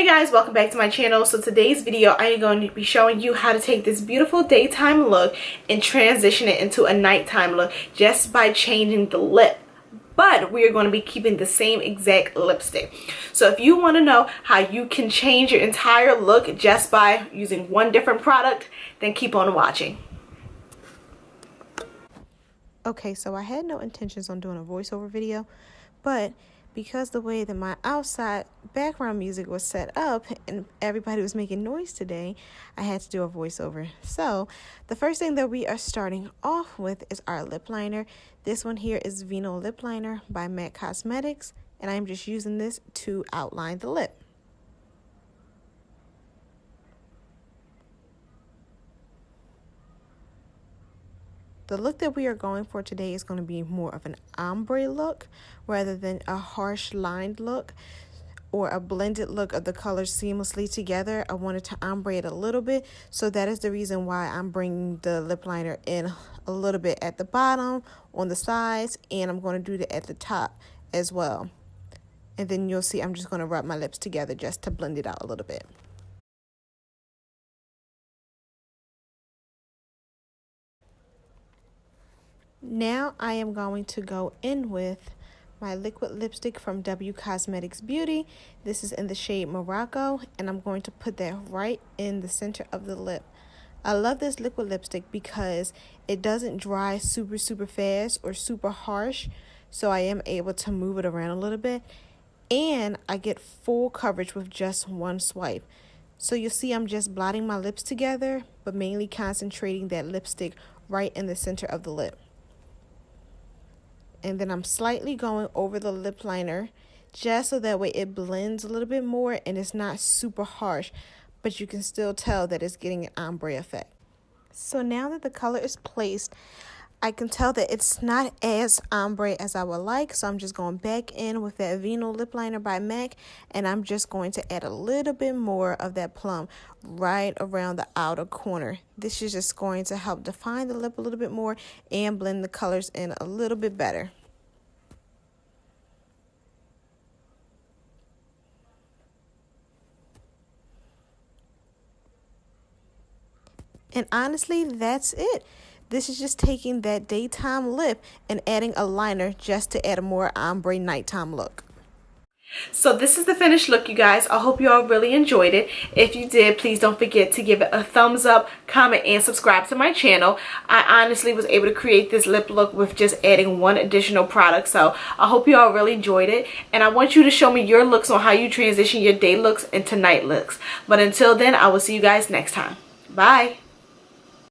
Hey guys, welcome back to my channel. So today's video I am going to be showing you how to take this beautiful daytime look and transition it into a nighttime look just by changing the lip. But we are going to be keeping the same exact lipstick. So if you want to know how you can change your entire look just by using one different product, then keep on watching. Okay, so I had no intentions on doing a voiceover video, but because the way that my outside background music was set up and everybody was making noise today, I had to do a voiceover. So the first thing that we are starting off with is our lip liner. This one here is Vino lip liner by MAC Cosmetics, and I'm just using this to outline the lip. The look that we are going for today is going to be more of an ombre look rather than a harsh lined look or a blended look of the colors seamlessly together. I wanted to ombre it a little bit, so that is the reason why I'm bringing the lip liner in a little bit at the bottom, on the sides, and I'm going to do that at the top as well. And then you'll see I'm just going to rub my lips together just to blend it out a little bit. Now I am going to go in with my liquid lipstick from W Cosmetics Beauty. This is in the shade Morocco, and I'm going to put that right in the center of the lip. I love this liquid lipstick because it doesn't dry super fast or super harsh, so I am able to move it around a little bit, and I get full coverage with just one swipe. So you'll see I'm just blotting my lips together, but mainly concentrating that lipstick right in the center of the lip. And then I'm slightly going over the lip liner just so that way it blends a little bit more and it's not super harsh, but you can still tell that it's getting an ombre effect. So now that the color is placed, I can tell that it's not as ombre as I would like, so I'm just going back in with that Vino lip liner by MAC, and I'm just going to add a little bit more of that plum right around the outer corner. This is just going to help define the lip a little bit more and blend the colors in a little bit better. And honestly, that's it. This is just taking that daytime lip and adding a liner just to add a more ombre nighttime look. So this is the finished look, you guys. I hope you all really enjoyed it. If you did, please don't forget to give it a thumbs up, comment, and subscribe to my channel. I honestly was able to create this lip look with just adding one additional product. So I hope you all really enjoyed it. And I want you to show me your looks on how you transition your day looks into night looks. But until then, I will see you guys next time. Bye.